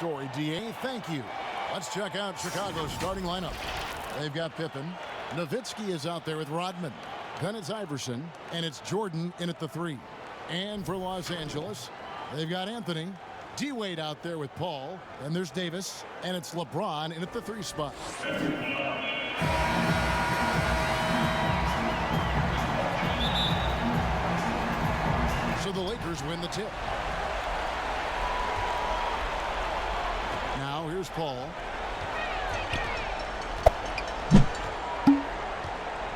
story, DA. Thank you. Let's check out Chicago's starting lineup. They've got Pippen. Nowitzki is out there with Rodman. Then it's Iverson, and it's Jordan in at the 3. And for Los Angeles, they've got Anthony. D-Wade out there with Paul. And there's Davis, and it's LeBron in at the 3 spot. So the Lakers win the tip. Now here's Paul.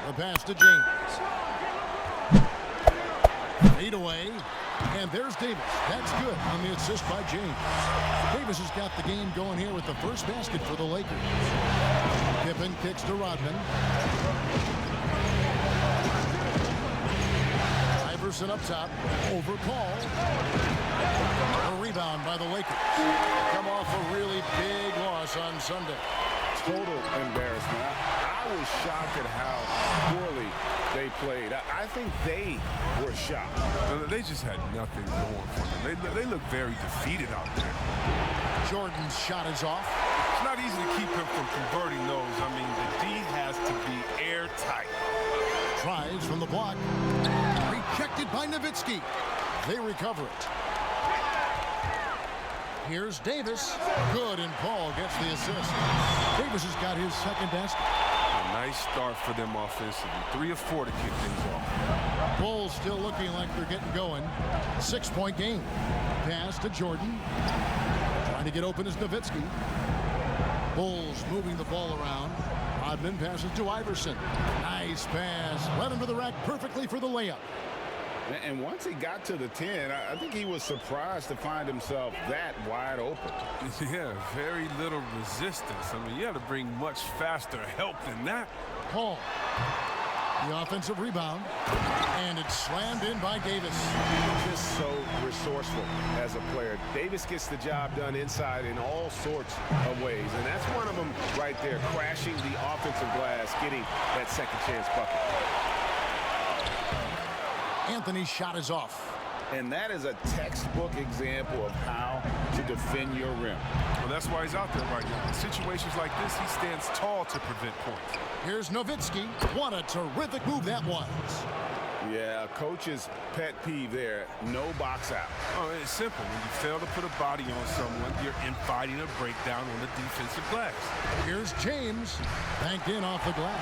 The pass to James. Fade away. And there's Davis. That's good on the assist by James. Davis has got the game going here with the first basket for the Lakers. Pippen kicks to Rodman. Iverson up top. Over Paul. A rebound by the Lakers. Come off a really big loss on Sunday. Total embarrassment. I was shocked at how poorly they played. I think they were shocked. They just had nothing going for them. They look very defeated out there. Jordan's shot is off. It's not easy to keep him from converting those. I mean, the D has to be airtight. Tries from the block. Rejected by Nowitzki. They recover it. Here's Davis. Good, and Paul gets the assist. Davis has got his second basket. A nice start for them offensively. 3 of 4 to kick things off. Bulls still looking like they're getting going. 6-point game. Pass to Jordan. Trying to get open is Nowitzki. Bulls moving the ball around. Rodman passes to Iverson. Nice pass. Led him to the rack perfectly for the layup. And once he got to the 10, I think he was surprised to find himself that wide open. Yeah, very little resistance. I mean, you had to bring much faster help than that. Paul. The offensive rebound. And it's slammed in by Davis. Just so resourceful as a player. Davis gets the job done inside in all sorts of ways. And that's one of them right there, crashing the offensive glass, getting that second chance bucket. Anthony's shot is off. And that is a textbook example of how to defend your rim. Well, that's why he's out there right now. In situations like this, he stands tall to prevent points. Here's Nowitzki. What a terrific move that was. Yeah, coach's pet peeve there. No box out. Oh, it's simple. When you fail to put a body on someone, you're inviting a breakdown on the defensive glass. Here's James. Banked in off the glass.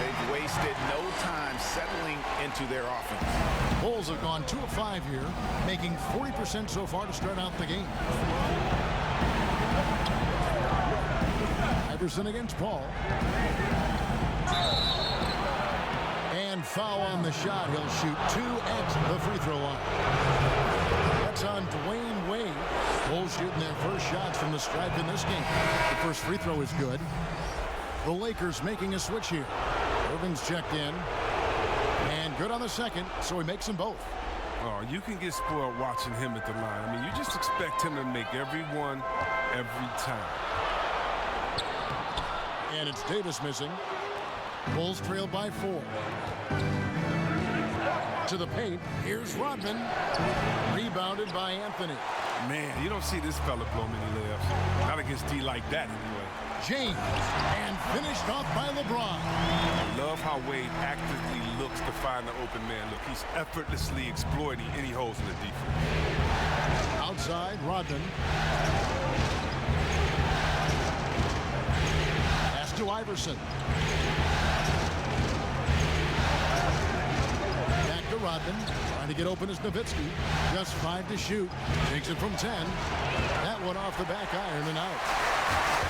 They've wasted no time settling into their offense. Bulls have gone 2 of 5 here, making 40% so far to start out the game. Iverson against Paul. And foul on the shot. He'll shoot 2 at the free throw line. That's on Dwayne Wade. Bulls shooting their first shots from the stripe in this game. The first free throw is good. The Lakers making a switch here. Irving's checked in. And good on the second, so he makes them both. Oh, you can get spoiled watching him at the line. I mean, you just expect him to make every one, every time. And it's Davis missing. Bulls trail by 4. To the paint. Here's Rodman. Rebounded by Anthony. Man, you don't see this fella blow many layups. Not against D like that, anyway. James. And finished off by LeBron. I love how Wade actively looks to find the open man. Look, he's effortlessly exploiting any holes in the defense. Outside, Rodman. Pass to Iverson. Back to Rodman. Trying to get open is Nowitzki. Just 5 to shoot. Takes it from 10. That one off the back iron and out.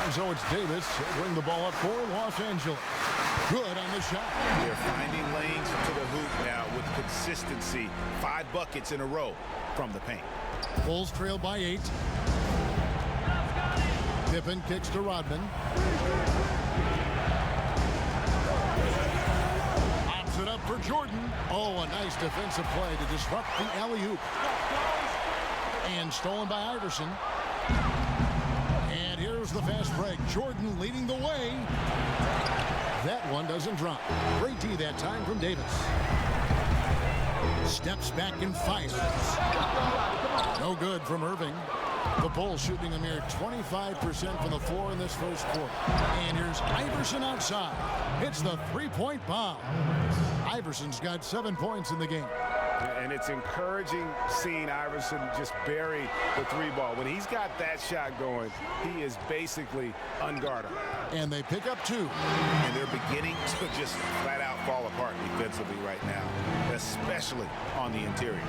And so it's Davis. He'll bring the ball up for Los Angeles. Good on the shot. They're finding lanes to the hoop now with consistency. 5 buckets in a row from the paint. Bulls trail by 8. Pippen kicks to Rodman. Pops it up for Jordan. Oh, a nice defensive play to disrupt the alley-oop. And stolen by Iverson. And here's the fast break. Jordan leading the way. That one doesn't drop. Great D that time from Davis. Steps back and fires. No good from Irving. The Bulls shooting a mere 25% from the floor in this first quarter. And here's Iverson outside. Hits the three-point bomb. Iverson's got 7 points in the game. And it's encouraging seeing Iverson just bury the three ball. When he's got that shot going, he is basically unguardable. And they pick up 2. And they're beginning to just flat out fall apart defensively right now, especially on the interior.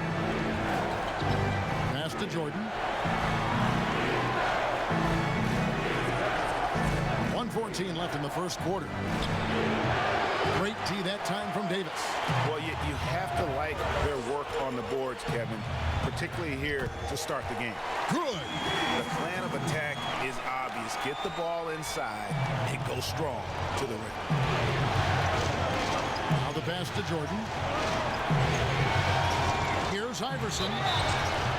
Pass to Jordan. 1:14 left in the first quarter. Great D that time from Davis. Well, you have to like their work on the boards, Kevin, particularly here to start the game. Good. The plan of attack is obvious. Get the ball inside and go strong to the rim. Now the pass to Jordan. Here's Iverson.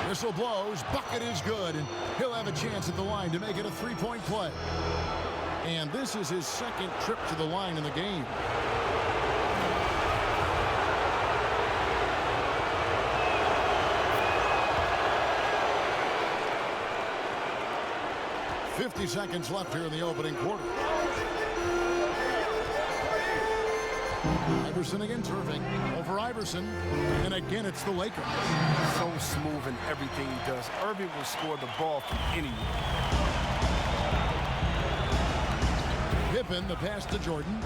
Whistle blows. Bucket is good, and he'll have a chance at the line to make it a three-point play. And this is his second trip to the line in the game. .50 seconds left here in the opening quarter. Iverson against Irving. Over Iverson. And again, it's the Lakers. So smooth in everything he does. Irving will score the ball from anywhere. Pippen, the pass to Jordan.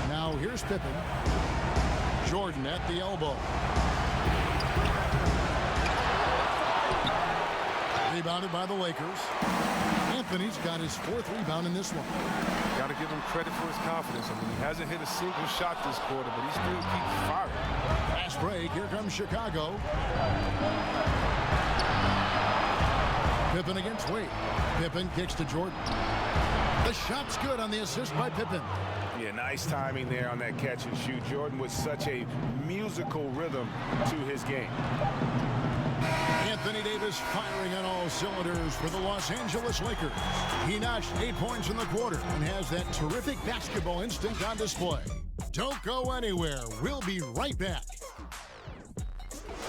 Now here's Pippen. Jordan at the elbow. Rebounded by the Lakers. Anthony's got his 4th rebound in this one. Got to give him credit for his confidence. I mean, he hasn't hit a single shot this quarter, but he still keeps firing. Fast break. Here comes Chicago. Pippen against Wade. Pippen kicks to Jordan. The shot's good on the assist by Pippen. Yeah, nice timing there on that catch and shoot. Jordan with such a musical rhythm to his game. Anthony Davis firing on all cylinders for the Los Angeles Lakers. He notched 8 points in the quarter and has that terrific basketball instinct on display. Don't go anywhere. We'll be right back.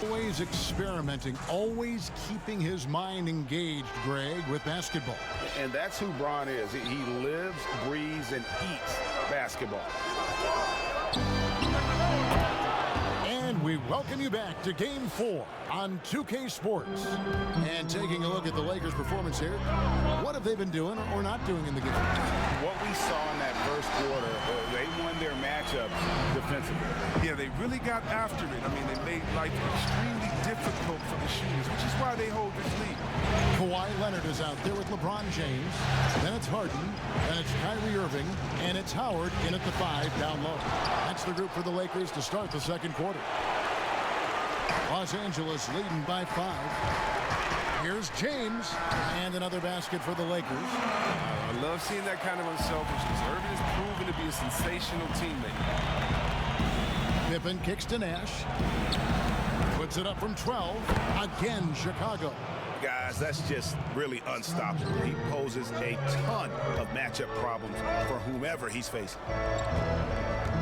Always experimenting, always keeping his mind engaged, Greg, with basketball. And that's who Bron is. He lives, breathes, and eats basketball. And we welcome you back to Game 4 on 2K Sports. And taking a look at the Lakers' performance here, what have they been doing or not doing in the game? What we saw in that first quarter, they won their matchup defensively. Yeah, they really got after it. I mean, they made life extremely difficult for the shooters, which is why they hold this lead. Kawhi Leonard is out there with LeBron James. Then it's Harden. Then it's Kyrie Irving. And it's Howard in at the 5 down low. That's the group for the Lakers to start the second quarter. Los Angeles leading by 5. Here's James. And another basket for the Lakers. I love seeing that kind of unselfishness. Irving is proven to be a sensational teammate. Pippen kicks to Nash. Puts it up from 12. Again, Chicago. Guys, that's just really unstoppable. He poses a ton of matchup problems for whomever he's facing.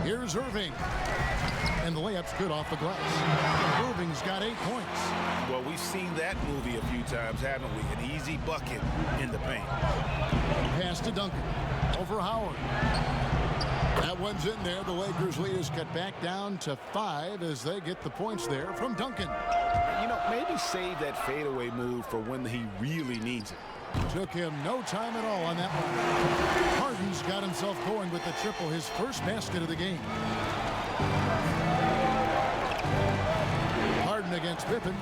Here's Irving. And the layup's good off the glass. Irving's got 8 points. Well, we've seen that movie a few times, haven't we? An easy bucket in the paint. Pass to Duncan. Over Howard. That one's in there. The Lakers lead is cut back down to 5 as they get the points there from Duncan. You know, maybe save that fadeaway move for when he really needs it. Took him no time at all on that one. Harden's got himself going with the triple, his first basket of the game. Harden against Pippen.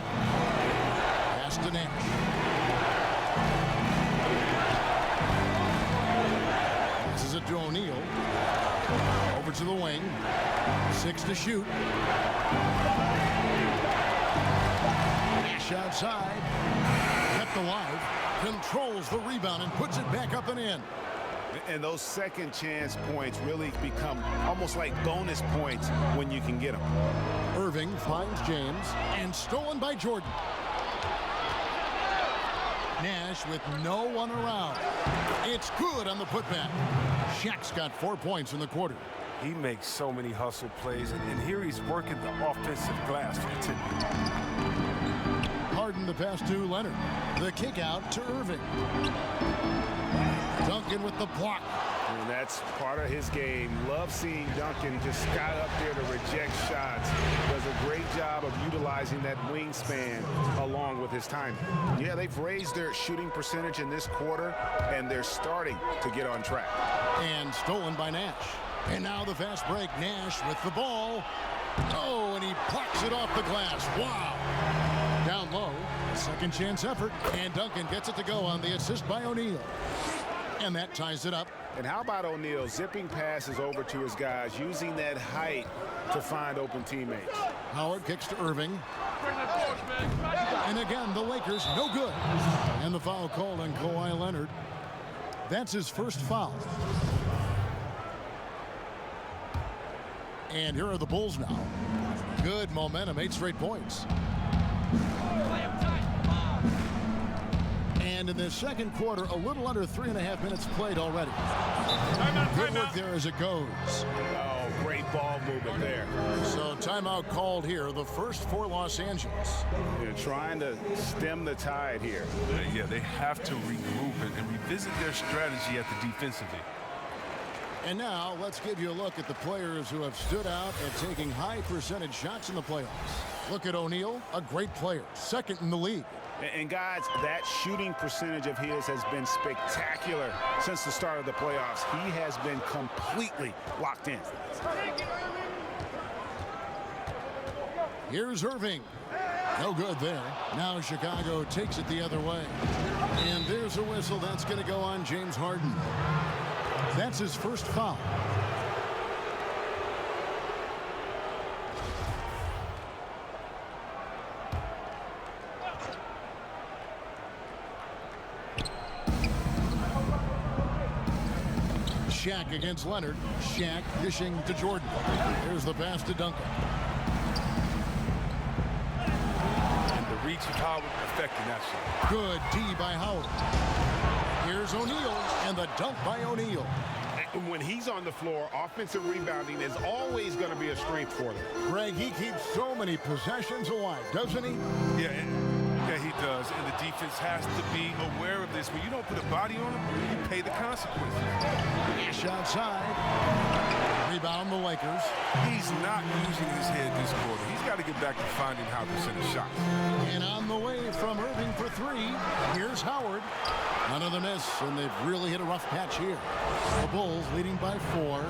Pass to Nash. This is it to O'Neal. Over to the wing. 6 to shoot. Nash outside. Kept alive. Controls the rebound and puts it back up and in. And those second chance points really become almost like bonus points when you can get them. Irving finds James and stolen by Jordan. Nash with no one around. It's good on the putback. Shaq's got 4 points in the quarter. He makes so many hustle plays, and here he's working the offensive glass for the team. Harden the pass to Leonard. The kick out to Irving. Duncan with the block. And that's part of his game. Love seeing Duncan just got up there to reject shots. Does a great job of utilizing that wingspan along with his timing. Yeah, they've raised their shooting percentage in this quarter, and they're starting to get on track. And stolen by Nash. And now the fast break. Nash with the ball. Oh, and he plucks it off the glass. Wow. Down low. Second chance effort. And Duncan gets it to go on the assist by O'Neal. And that ties it up. And how about O'Neal zipping passes over to his guys, using that height to find open teammates. Howard kicks to Irving. And again, the Lakers, no good. And the foul called on Kawhi Leonard. That's his first foul. And here are the Bulls now. Good momentum, 8 straight points. And in the second quarter, a little under 3.5 minutes played already. Good work there as it goes. Oh, great ball movement there. So timeout called here, the first for Los Angeles. They're trying to stem the tide here. Yeah, they have to regroup and revisit their strategy at the defensive end. And now let's give you a look at the players who have stood out at taking high percentage shots in the playoffs. Look at O'Neal, a great player, second in the league. And guys, that shooting percentage of his has been spectacular since the start of the playoffs. He has been completely locked in. Here's Irving. No good there. Now Chicago takes it the other way. And there's a whistle. That's going to go on James Harden. That's his first foul. Shaq against Leonard. Shaq dishing to Jordan. Here's the pass to Duncan. And the reach of Howard affecting that shot. Good D by Howard. Here's O'Neal, and the dunk by O'Neal. When he's on the floor, offensive rebounding is always going to be a strength for them. Greg, he keeps so many possessions alive, doesn't he? Yeah, he does. And the defense has to be aware of this. When you don't put a body on him, you pay the consequences. Nash outside. Rebound the Lakers. He's not using his head this quarter. He's got to get back to finding how to send a shot. And on the way from Irving for 3, here's Howard. Another miss, and they've really hit a rough patch here. The Bulls leading by 4.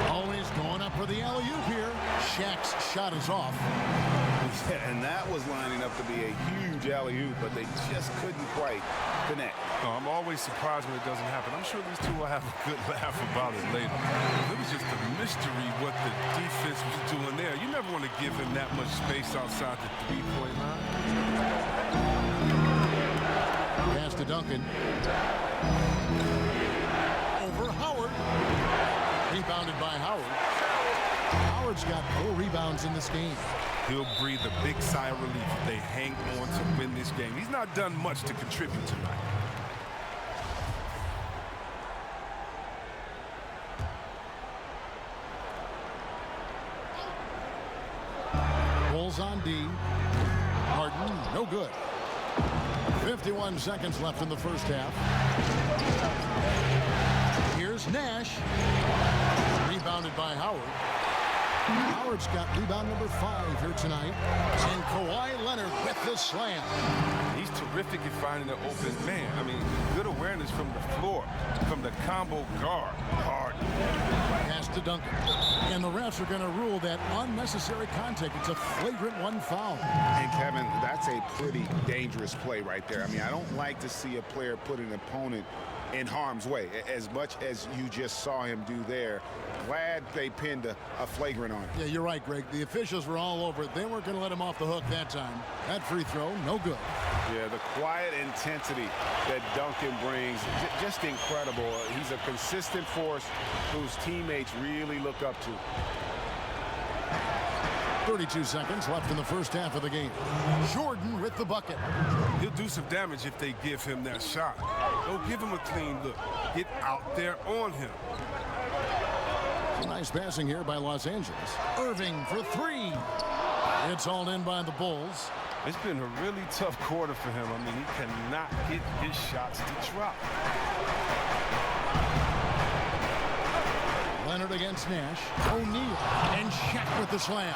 Always going up for the alley-oop here. Shaq's shot is off. Yeah, and that was lining up to be a huge alley-oop, but they just couldn't quite connect. No, I'm always surprised when it doesn't happen. I'm sure these two will have a good laugh about it later. It was just a mystery what the defense was doing there. You never want to give him that much space outside the three-point line. Pass to Duncan. Over Howard. Rebounded by Howard. Howard's got 4 rebounds in this game. He'll breathe a big sigh of relief if they hang on to win this game. He's not done much to contribute tonight. Bulls on D. Harden, no good. 51 seconds left in the first half. Here's Nash. Rebounded by Howard. Howard's got rebound number 5 here tonight. And Kawhi Leonard with the slam. He's terrific at finding an open man. I mean, good awareness from the floor, from the combo guard. Hard. Pass to Duncan. And the refs are going to rule that unnecessary contact. It's a flagrant 1 foul. And Kevin, that's a pretty dangerous play right there. I mean, I don't like to see a player put an opponent in harm's way, as much as you just saw him do there. Glad they pinned a flagrant on him. Yeah, you're right, Greg. The officials were all over it. They weren't going to let him off the hook that time. That free throw, no good. Yeah, the quiet intensity that Duncan brings, just incredible. He's a consistent force whose teammates really look up to. 32 seconds left in the first half of the game. Jordan with the bucket. He'll do some damage if they give him that shot. Don't give him a clean look. Get out there on him. Nice passing here by Los Angeles. Irving for 3. It's all in by the Bulls. It's been a really tough quarter for him. I mean, he cannot get his shots to drop. Leonard against Nash. O'Neal and Shaq with the slam.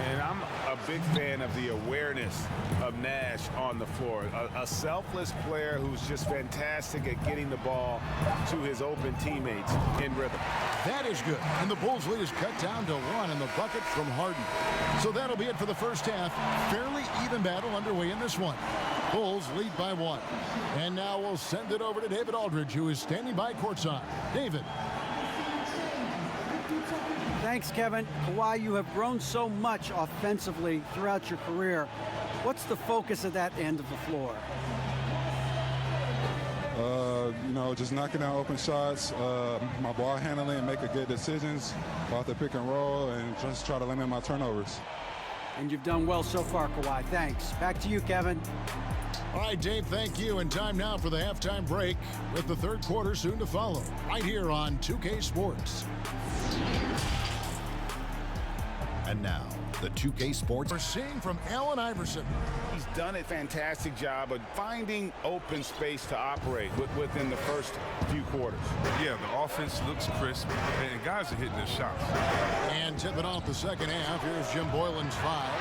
And I'm a big fan of the awareness of Nash on the floor. A selfless player who's just fantastic at getting the ball to his open teammates in rhythm. That is good. And the Bulls lead is cut down to 1 in the bucket from Harden. So that'll be it for the first half. Fairly even battle underway in this one. Bulls lead by 1. And now we'll send it over to David Aldridge, who is standing by courtside. David. Thanks, Kevin. Kawhi, you have grown so much offensively throughout your career. What's the focus of that end of the floor? Just knocking down open shots, my ball handling, and making good decisions off the pick and roll, and just try to limit my turnovers. And you've done well so far, Kawhi. Thanks. Back to you, Kevin. All right, Dave, thank you. And time now for the halftime break with the third quarter soon to follow right here on 2K Sports. And now, the 2K Sports we're seeing from Allen Iverson. He's done a fantastic job of finding open space to operate within the first few quarters. Yeah, the offense looks crisp, and guys are hitting their shots. And tipping off the second half, here's Jim Boylan's foul.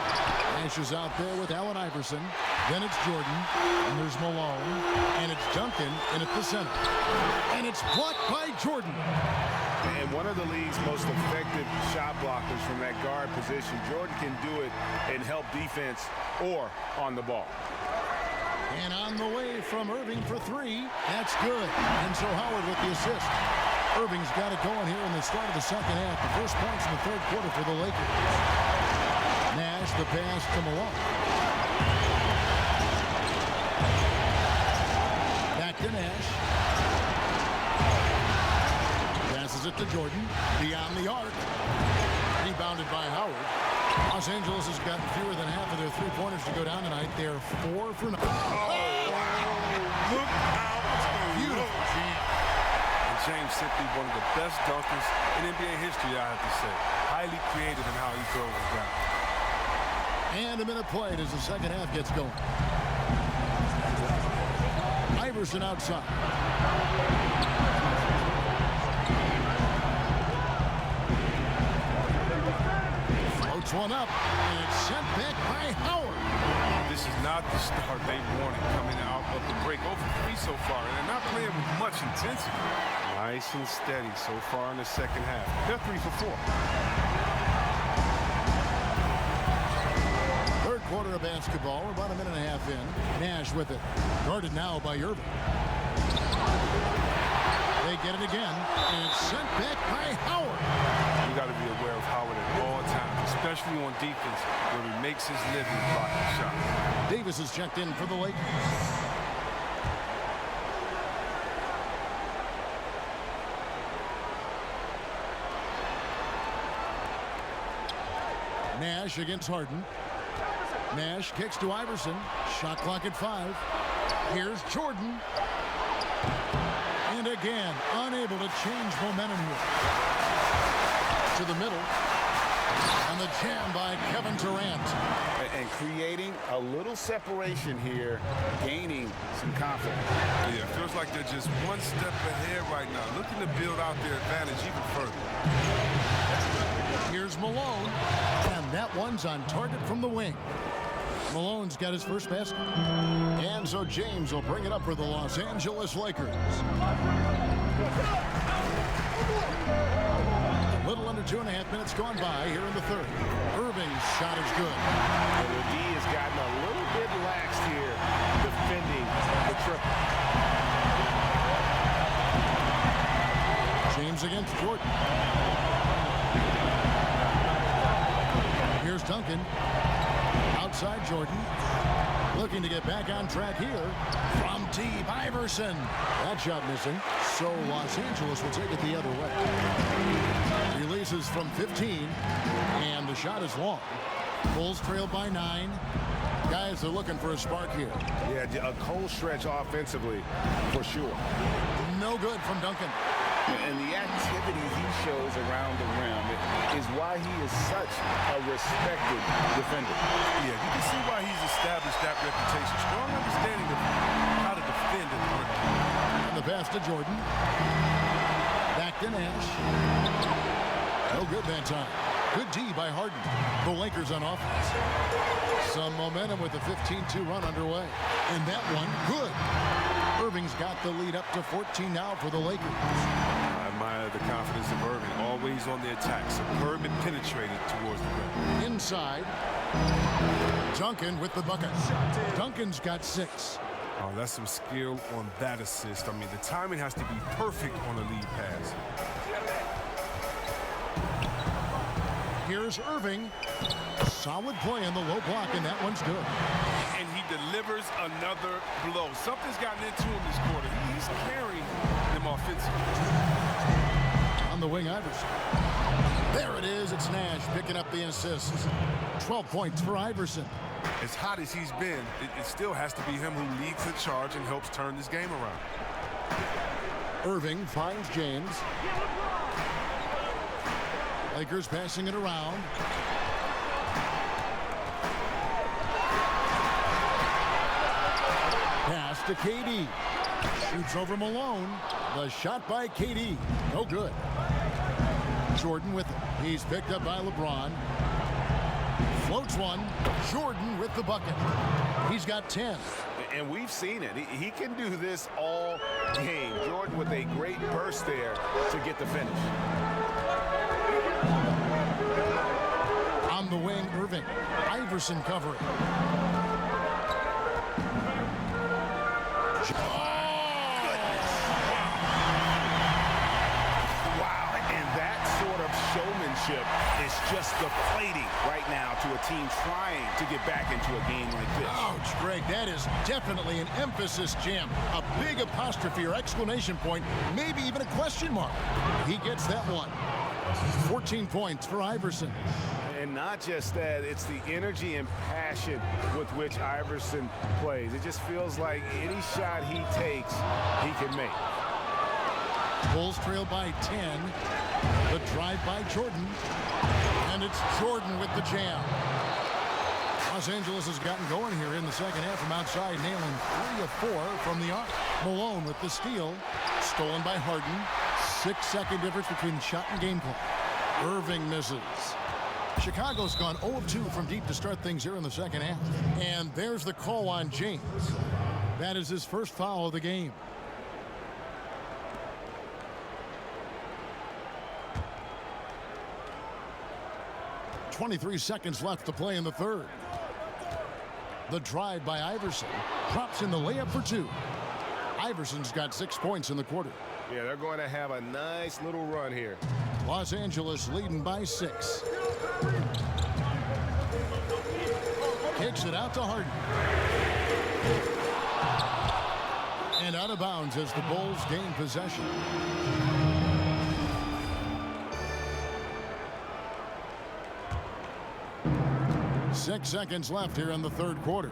Nash is out there with Allen Iverson. Then it's Jordan, and there's Malone, and it's Duncan in at the center. And it's blocked by Jordan. And one of the league's most effective shot blockers from that guard position. Jordan can do it and help defense or on the ball. And on the way from Irving for 3. That's good. And so Howard with the assist. Irving's got it going here in the start of the second half. The first points in the third quarter for the Lakers. Nash, the pass to Malone. Back to Nash. Passes it to Jordan. Beyond the arc. Rebounded by Howard. Los Angeles has gotten fewer than half of their three-pointers to go down tonight. They're 4 for 9. Oh, wow. Look out. Beautiful jam. And James simply one of the best dunkers in NBA history, I have to say. Highly creative in how he throws it down. And a minute played as the second half gets going. Iverson outside. Floats one up, and it's sent back by Howard. This is not the start they wanted coming out of the break. 0 for 3 so far, and they're not playing with much intensity. Nice and steady so far in the second half. They're 3 for 4. Third quarter of basketball. We're about a minute and a half in. Nash with it. Guarded now by Irving. They get it again, and it's sent back by Howard. You got to be aware of Howard at all times, especially on defense, where he makes his living blocking shots. Davis is checked in for the Lakers. Nash against Harden. Nash kicks to Iverson. Shot clock at 5. Here's Jordan. And again, unable to change momentum here. To the middle. And the jam by Kevin Durant. And creating a little separation here, gaining some confidence. Yeah, it feels like they're just one step ahead right now, looking to build out their advantage even further. Here's Malone. And that one's on target from the wing. Malone's got his first basket. And so James will bring it up for the Los Angeles Lakers. A little under 2.5 minutes gone by here in the third. Irving's shot is good. And the D has gotten a little bit lax here defending the triple. James against Jordan. Here's Duncan. Outside Jordan. Looking to get back on track here. From deep, Iverson. That shot missing. So Los Angeles will take it the other way. Releases from 15. And the shot is long. Bulls trailed by 9. Guys are looking for a spark here. Yeah, a cold stretch offensively for sure. No good from Duncan. And the activity he shows around the rim is why he is such a respected defender. Yeah, you can see why he's established to Jordan. Back to Nash. No good that time. Good D by Harden. The Lakers on offense. Some momentum with a 15-2 run underway. And that one, good. Irving's got the lead up to 14 now for the Lakers. I admire the confidence of Irving. Always on the attack. Superb and penetrating towards the rim. Inside. Duncan with the bucket. Duncan's got 6. Oh, that's some skill on that assist. I mean, the timing has to be perfect on a lead pass. Here's Irving. Solid play on the low block, and that one's good. And he delivers another blow. Something's gotten into him this quarter. He's carrying them offensively. On the wing, Iverson. There it is. It's Nash picking up the assist. 12 points for Iverson. As hot as he's been, it still has to be him who leads the charge and helps turn this game around. Irving finds James. Lakers passing it around. Pass to KD. Shoots over Malone. The shot by KD. No good. Jordan with it. He's picked up by LeBron. Floats one. Jordan with the bucket. He's got 10. And we've seen it. He can do this all game. Jordan with a great burst there to get the finish. On the wing, Irving. Iverson covering. Wow, and that sort of showmanship is just deflating right now to a team trying to get back into a game like this. Ouch, Greg, that is definitely an emphasis jam. A big apostrophe or exclamation point, maybe even a question mark. He gets that one. 14 points for Iverson. And not just that, it's the energy and passion with which Iverson plays. It just feels like any shot he takes, he can make. Bulls trail by 10. The drive by Jordan. And it's Jordan with the jam. Los Angeles has gotten going here in the second half from outside, nailing 3 of 4 from the arc. Malone with the steal. Stolen by Harden. 6-second difference between shot and game clock. Irving misses. Chicago's gone 0 of 2 from deep to start things here in the second half. And there's the call on James. That is his first foul of the game. .23 seconds left to play in the third. The drive by Iverson. Drops in the layup for 2. Iverson's got 6 points in the quarter. Yeah, they're going to have a nice little run here. Los Angeles leading by 6. Kicks it out to Harden. And out of bounds as the Bulls gain possession. Six seconds left here in the third quarter.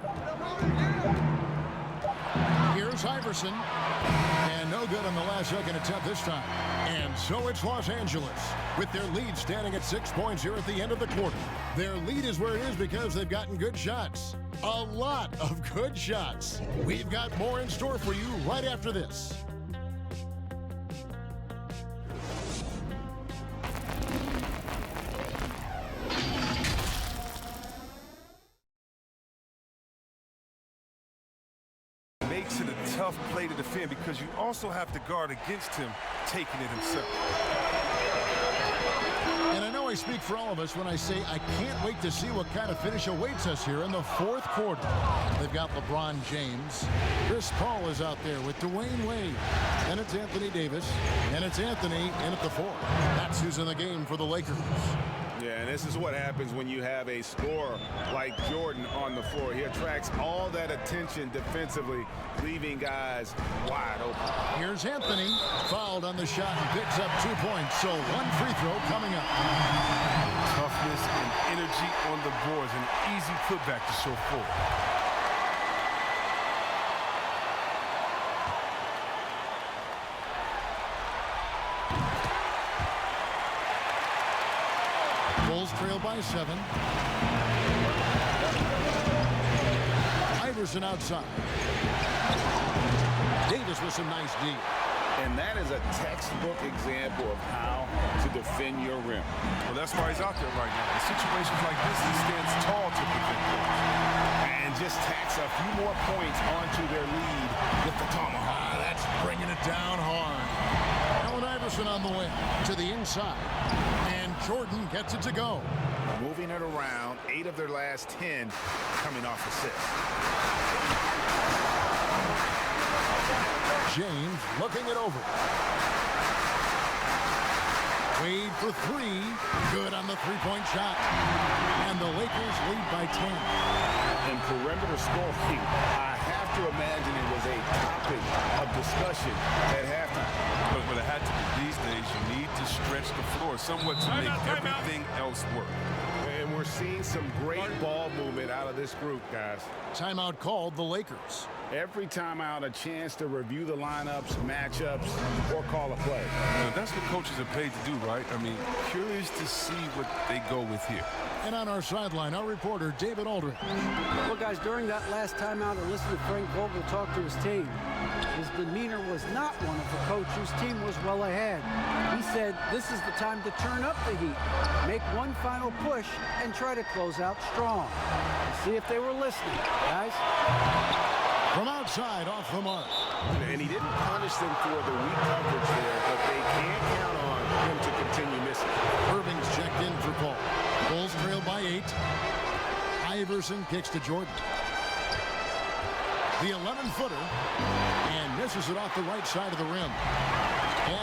Here's Iverson. And no good on the last second attempt this time. And so it's Los Angeles with their lead standing at 6 points here at the end of the quarter. Their lead is where it is because they've gotten good shots. A lot of good shots. We've got more in store for you right after this. Makes it a tough play to defend because you also have to guard against him taking it himself. And I know I speak for all of us when I say I can't wait to see what kind of finish awaits us here in the fourth quarter. They've got LeBron James. Chris Paul is out there with Dwayne Wade. And it's Anthony Davis. And it's Anthony in at the 4. That's who's in the game for the Lakers. Yeah, and this is what happens when you have a scorer like Jordan on the floor. He attracts all that attention defensively, leaving guys wide open. Here's Anthony, fouled on the shot and picks up 2 points. So one free throw coming up. Toughness and energy on the boards, an easy putback to show forward. Bulls trail by 7. Iverson outside. Davis with some nice D. And that is a textbook example of how to defend your rim. Well, that's why he's out there right now. In situations like this, he stands tall to prevent points. And just tacks a few more points onto their lead with the tomahawk. That's bringing it down hard. Allen Iverson on the way to the inside. And Jordan gets it to go. Moving it around, 8 of their last 10 coming off assists. James looking it over. Wade for 3. Good on the three-point shot. And the Lakers lead by 10. And perimeter scoring, I have to imagine it was a topic of discussion at halftime. But it had to be. These days, you need to stretch the floor somewhat to make everything else work. And we're seeing some great ball movement out of this group, guys. Timeout called the Lakers. Every timeout, a chance to review the lineups, matchups, or call a play. Now, that's what coaches are paid to do, right? I mean, curious to see what they go with here. And on our sideline, our reporter, David Aldridge. Well, guys, during that last timeout, I listened to Frank Vogel talk to his team. His demeanor was not one of the coach whose team was well ahead. He said, this is the time to turn up the heat, make one final push, and try to close out strong. See if they were listening, guys. From outside, off the mark. And he didn't punish them for the weak coverage there, but they can't count on him to continue missing. Irving's checked in for Paul. Bulls trail by 8. Iverson kicks to Jordan. The 11-footer. And misses it off the right side of the rim.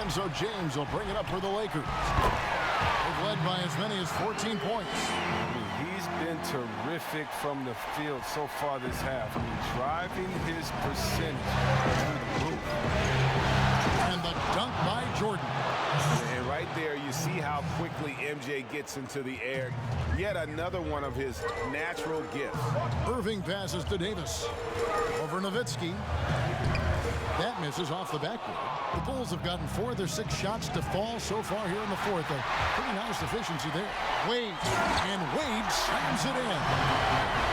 And so James will bring it up for the Lakers. They've led by as many as 14 points. He's been terrific from the field so far this half. I mean, driving his percentage to the roof. And the dunk by Jordan. And right there, you see how quickly MJ gets into the air. Yet another one of his natural gifts. Irving passes to Davis. Over Nowitzki. That misses off the backboard. The Bulls have gotten 4 of their 6 shots to fall so far here in the fourth. A pretty nice efficiency there. Wade. And Wade slams it in.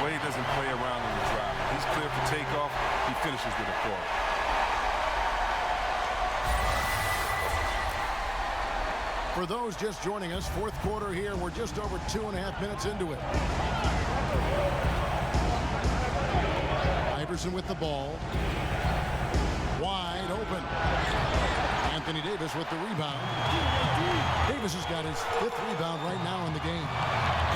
Wade doesn't play around on the drive. He's clear for takeoff. He finishes with a quarter. For those just joining us, fourth quarter here. We're just over 2.5 minutes into it. Iverson with the ball. Wide open. Anthony Davis with the rebound. Davis has got his 5th rebound right now in the game.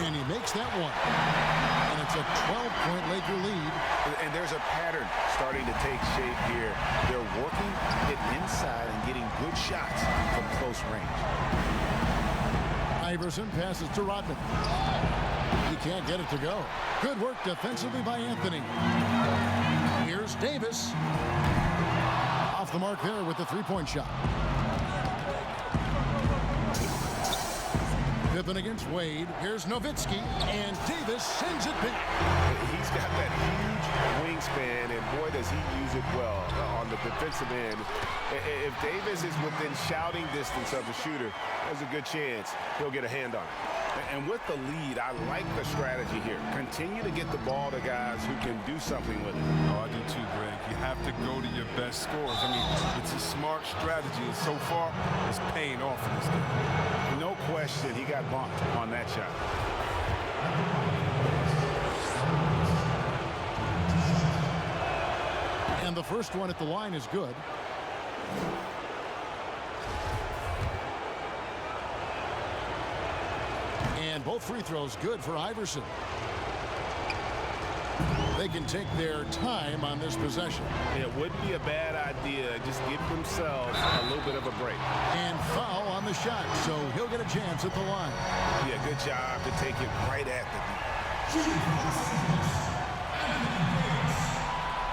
And he makes that one. And it's a 12-point Laker lead. And there's a pattern starting to take shape here. They're working it inside and getting good shots from close range. Iverson passes to Rodman. He can't get it to go. Good work defensively by Anthony. Here's Davis. Off the mark there with the three-point shot. Pippen against Wade. Here's Nowitzki. And Davis sends it big. He's got that huge wingspan, and boy, does he use it well on the defensive end. If Davis is within shouting distance of the shooter, there's a good chance he'll get a hand on it. And with the lead, I like the strategy here. Continue to get the ball to guys who can do something with it. Oh, I do too, Greg. You have to go to your best scorers. I mean, it's a smart strategy, and so far, it's paying off in this game. No question, he got bumped on that shot. And the first one at the line is good. And both free throws good for Iverson. They can take their time on this possession. It wouldn't be a bad idea. Just give themselves a little bit of a break. And foul on the shot, so he'll get a chance at the line. Yeah, good job to take it right at the knee.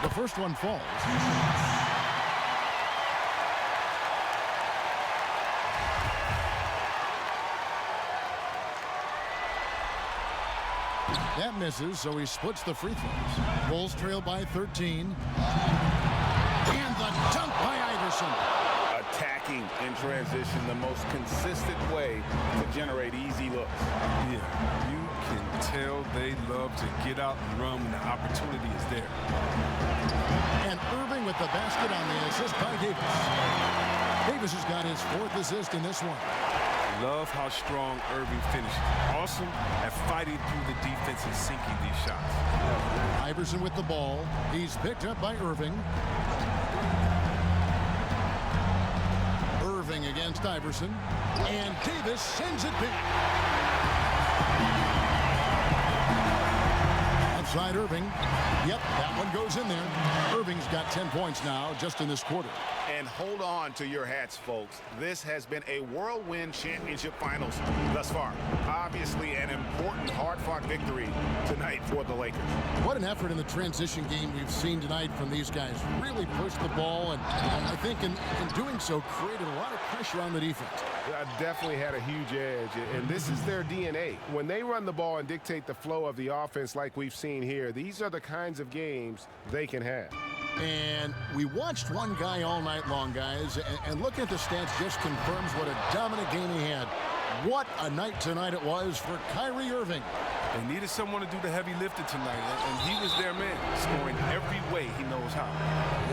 The first one falls. That misses, so he splits the free throws. Bulls trail by 13. And the dunk by Iverson. Attacking in transition, the most consistent way to generate easy looks. Yeah, you can tell they love to get out and run when the opportunity is there. And Irving with the basket on the assist by Davis. Davis has got his 4th assist in this one. Love how strong Irving finishes. Awesome at fighting through the defense and sinking these shots. Iverson with the ball. He's picked up by Irving. Irving against Iverson. And Davis sends it back. Outside Irving. Yep, that one goes in there. Irving's got 10 points now just in this quarter. And hold on to your hats, folks. This has been a whirlwind championship finals thus far. Obviously an important, hard-fought victory tonight for the Lakers. What an effort in the transition game we've seen tonight from these guys. Really pushed the ball, and I think in doing so created a lot of pressure on the defense. Definitely had a huge edge, and this is their DNA. When they run the ball and dictate the flow of the offense like we've seen here, these are the kinds of games they can have. And we watched one guy all night long, guys, and looking at the stats just confirms what a dominant game he had. What a night tonight it was for Kyrie Irving. They needed someone to do the heavy lifting tonight, and he was their man, scoring every way he knows how.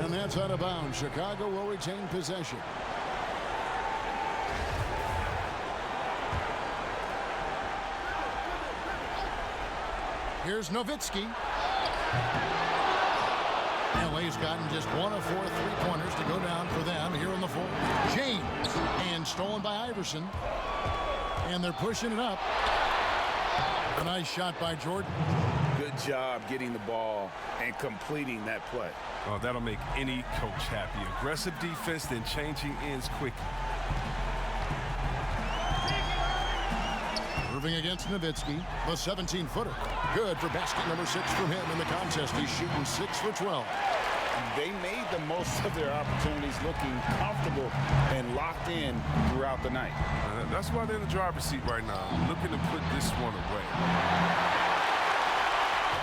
And that's out of bounds. Chicago will retain possession. Here's Nowitzki. LA's gotten just 1 of 4 3-pointers to go down for them here on the floor. James, and stolen by Iverson. And they're pushing it up. A nice shot by Jordan. Good job getting the ball and completing that play. Oh, that'll make any coach happy. Aggressive defense, then changing ends quickly. Irving against Nowitzki, the 17-footer. Good for basket number 6 from him in the contest. He's shooting 6 for 12. They made the most of their opportunities, looking comfortable and locked in throughout the night. That's why they're in the driver's seat right now, looking to put this one away.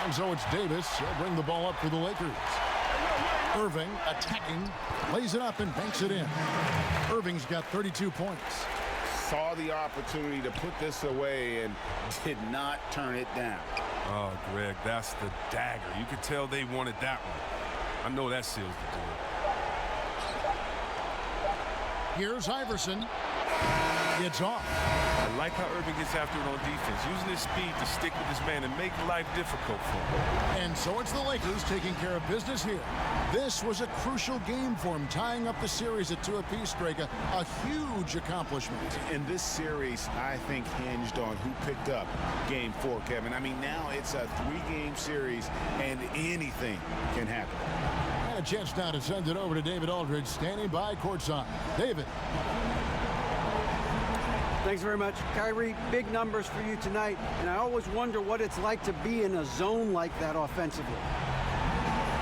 And so it's Davis. He'll bring the ball up for the Lakers. Irving attacking, lays it up and banks it in. Irving's got 32 points. Saw the opportunity to put this away and did not turn it down. Oh, Greg, that's the dagger. You could tell they wanted that one. I know that seals the deal. Here's Iverson. It's off. I like how Irving gets after it on defense, using his speed to stick with his man and make life difficult for him. And so it's the Lakers taking care of business here. This was a crucial game for him, tying up the series at 2 apiece, Greg. A huge accomplishment. And this series, I think, hinged on who picked up Game 4, Kevin. I mean, now it's a 3-game series, and anything can happen. And a chance now to send it over to David Aldridge, standing by courtside. David. Thanks very much. Kyrie, big numbers for you tonight, and I always wonder what it's like to be in a zone like that offensively.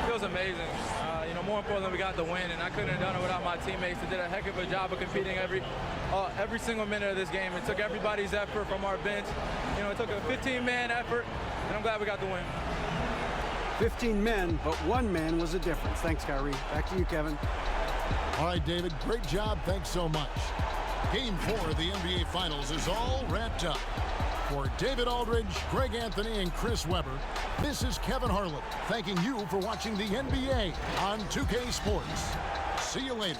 Feels amazing. More importantly, we got the win, and I couldn't have done it without my teammates. They did a heck of a job of competing every single minute of this game. It took everybody's effort from our bench. It took a 15-man effort, and I'm glad we got the win. 15 men, but 1 man was a difference. Thanks, Kyrie. Back to you, Kevin. All right, David, great job. Thanks so much. Game 4 of the NBA Finals is all wrapped up. For David Aldridge, Greg Anthony, and Chris Webber, this is Kevin Harlan thanking you for watching the NBA on 2K Sports. See you later.